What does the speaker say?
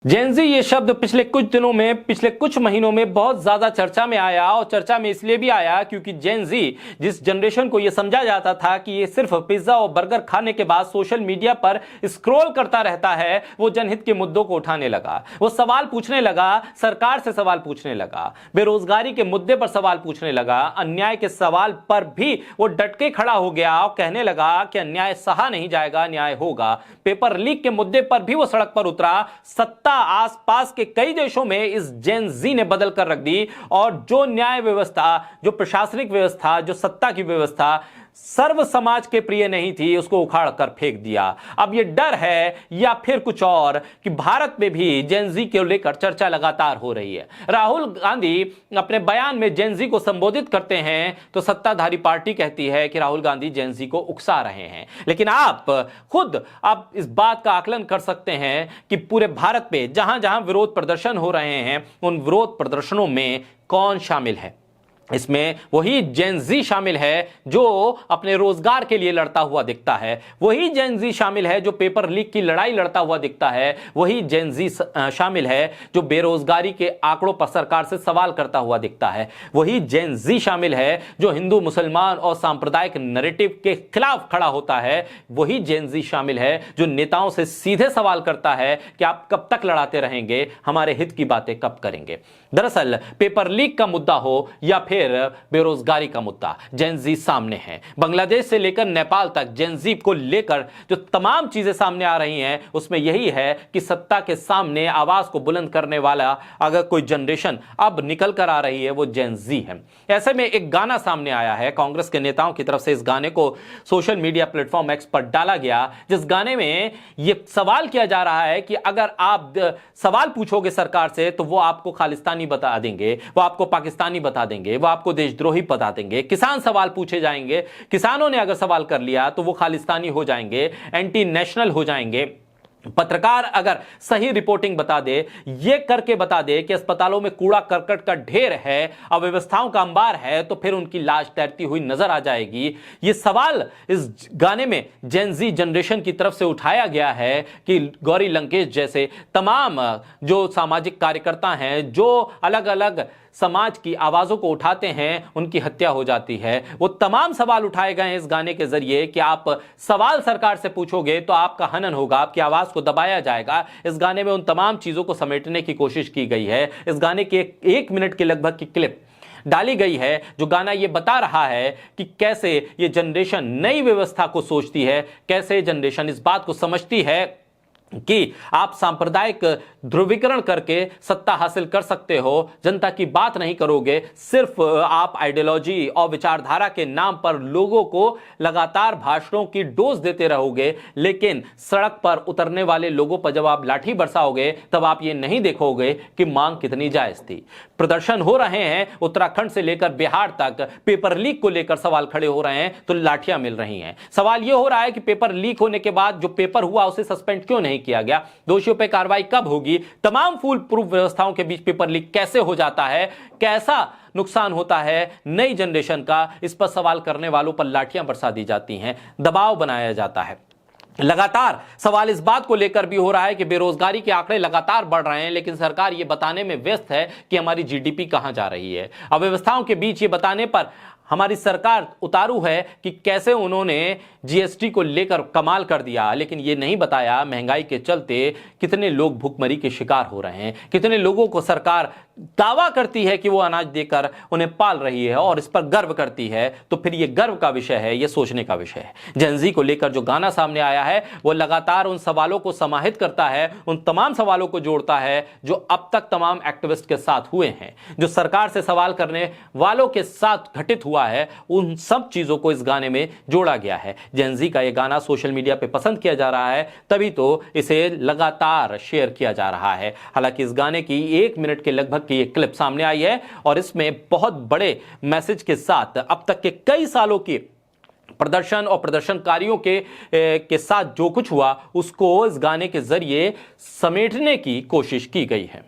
Gen Z ये शब्द पिछले कुछ दिनों में, पिछले कुछ महीनों में बहुत ज्यादा चर्चा में आया और चर्चा में इसलिए भी आया क्योंकि जेनजी जिस जनरेशन को ये समझा जाता था कि ये सिर्फ पिज्जा और बर्गर खाने के बाद सोशल मीडिया पर स्क्रॉल करता रहता है, वो जनहित के मुद्दों को उठाने लगा, वो सवाल पूछने लगा, सरकार से सवाल पूछने लगा, बेरोजगारी के मुद्दे पर सवाल पूछने लगा, अन्याय के सवाल पर भी वो डट के खड़ा हो गया और कहने लगा कि अन्याय सहा नहीं जाएगा, न्याय होगा। पेपर लीक के मुद्दे पर भी वो सड़क पर उतरा। सत्ता आसपास के कई देशों में इस जेन जी ने बदल कर रख दी और जो न्याय व्यवस्था, जो प्रशासनिक व्यवस्था, जो सत्ता की व्यवस्था सर्व समाज के प्रिय नहीं थी, उसको उखाड़ कर फेंक दिया। अब यह डर है या फिर कुछ और कि भारत में भी जेनजी को लेकर चर्चा लगातार हो रही है। राहुल गांधी अपने बयान में जेनजी को संबोधित करते हैं तो सत्ताधारी पार्टी कहती है कि राहुल गांधी जेनजी को उकसा रहे हैं, लेकिन आप खुद अब इस बात का आकलन कर सकते हैं कि पूरे भारत में जहां जहां विरोध प्रदर्शन हो रहे हैं, उन विरोध प्रदर्शनों में कौन शामिल है? इसमें वही जेन जी शामिल है जो अपने रोजगार के लिए लड़ता हुआ दिखता है, वही जेन जी शामिल है जो पेपर लीक की लड़ाई लड़ता हुआ दिखता है, वही जेन जी शामिल है जो बेरोजगारी के आंकड़ों पर सरकार से सवाल करता हुआ दिखता है, वही जेन जी शामिल है जो हिंदू मुसलमान और सांप्रदायिक नैरेटिव के खिलाफ खड़ा होता है, वही जेन जी शामिल है जो नेताओं से सीधे सवाल करता है कि आप कब तक लड़ाते रहेंगे, हमारे हित की बातें कब करेंगे। दरअसल पेपर लीक का मुद्दा हो या फिर बेरोजगारी का मुद्दा, जेन जी सामने है। बांग्लादेश से लेकर नेपाल तक जेन जी को लेकर जो तमाम चीजें सामने आ रही हैं, उसमें यही है कि सत्ता के सामने आवाज को बुलंद करने वाला अगर कोई जनरेशन अब निकल कर आ रही है, वो जेन जी है। ऐसे में एक गाना सामने आया है, कांग्रेस के नेताओं की तरफ से इस गाने को सोशल मीडिया प्लेटफॉर्म एक्स पर डाला गया, जिस गाने में यह सवाल किया जा रहा है कि अगर आप सवाल पूछोगे सरकार से तो वो आपको खालिस्तानी बता देंगे, वो आपको पाकिस्तानी बता देंगे, वो आपको देशद्रोही बता देंगे। किसान सवाल पूछे जाएंगे, किसानों ने अगर सवाल कर लिया तो वो खालिस्तानी हो जाएंगे, एंटी नेशनल हो जाएंगे। पत्रकार अगर सही रिपोर्टिंग बता दे, ये करके बता दे कि अस्पतालों में कूड़ा करकट का ढेर है, अव्यवस्थाओं का अंबार है, तो फिर उनकी लाश तैरती हुई नजर आ जाएगी। ये सवाल इस गाने में जेन जी जनरेशन की तरफ से उठाया गया है कि गौरी लंकेश जैसे तमाम जो सामाजिक कार्यकर्ता हैं, जो अलग अलग समाज की आवाजों को उठाते हैं, उनकी हत्या हो जाती है। वो तमाम सवाल उठाए गए हैं इस गाने के जरिए कि आप सवाल सरकार से पूछोगे तो आपका हनन होगा, आपकी आवाज को दबाया जाएगा। इस गाने में उन तमाम चीजों को समेटने की कोशिश की गई है। इस गाने की एक मिनट के लगभग की क्लिप डाली गई है जो गाना ये बता रहा है कि कैसे ये जनरेशन नई व्यवस्था को सोचती है, कैसे जनरेशन इस बात को समझती है कि आप सांप्रदायिक ध्रुवीकरण करके सत्ता हासिल कर सकते हो, जनता की बात नहीं करोगे, सिर्फ आप आइडियोलॉजी और विचारधारा के नाम पर लोगों को लगातार भाषणों की डोज देते रहोगे, लेकिन सड़क पर उतरने वाले लोगों पर जब आप लाठी बरसाओगे तब आप ये नहीं देखोगे कि मांग कितनी जायज थी। प्रदर्शन हो रहे हैं उत्तराखंड से लेकर बिहार तक, पेपर लीक को लेकर सवाल खड़े हो रहे हैं तो लाठियां मिल रही हैं। सवाल यह हो रहा है कि पेपर लीक होने के बाद जो पेपर हुआ उसे सस्पेंड क्यों नहीं किया गया, दोषियों पर कार्रवाई कब होगी, तमाम फूल प्रूफ व्यवस्थाओं के बीच पेपर लीक कैसे हो जाता है, कैसा नुकसान होता है नई जनरेशन का, इस पर सवाल करने वालों पर लाठियां बरसा दी जाती हैं, दबाव बनाया जाता है। लगातार सवाल इस बात को लेकर भी हो रहा है कि बेरोजगारी के आंकड़े लगातार बढ़ रहे हैं, लेकिन सरकार यह बताने में व्यस्त है कि हमारी जीडीपी कहां जा रही है। अव्यवस्थाओं के बीच ये बताने पर हमारी सरकार उतारू है कि कैसे उन्होंने जीएसटी को लेकर कमाल कर दिया, लेकिन यह नहीं बताया महंगाई के चलते कितने लोग भूखमरी के शिकार हो रहे हैं, कितने लोगों को सरकार दावा करती है कि वो अनाज देकर उन्हें पाल रही है और इस पर गर्व करती है। तो फिर यह गर्व का विषय है, यह सोचने का विषय है। जेन जी को लेकर जो गाना सामने आया है वो लगातार उन सवालों को समाहित करता है, उन तमाम सवालों को जोड़ता है जो अब तक तमाम एक्टिविस्ट के साथ हुए हैं, जो सरकार से सवाल करने वालों के साथ घटित हुआ है, उन सब चीजों को इस गाने में जोड़ा गया है। जेन जी का यह गाना सोशल मीडिया पे पसंद किया जा रहा है, तभी तो इसे लगातार शेयर किया जा रहा है। हालांकि इस गाने की एक मिनट के लगभग की एक क्लिप सामने आई है और इसमें बहुत बड़े मैसेज के साथ अब तक के कई सालों की प्रदर्शन और प्रदर्शनकारियों के साथ जो कुछ हुआ उसको इस गाने के जरिए समेटने की कोशिश की गई है।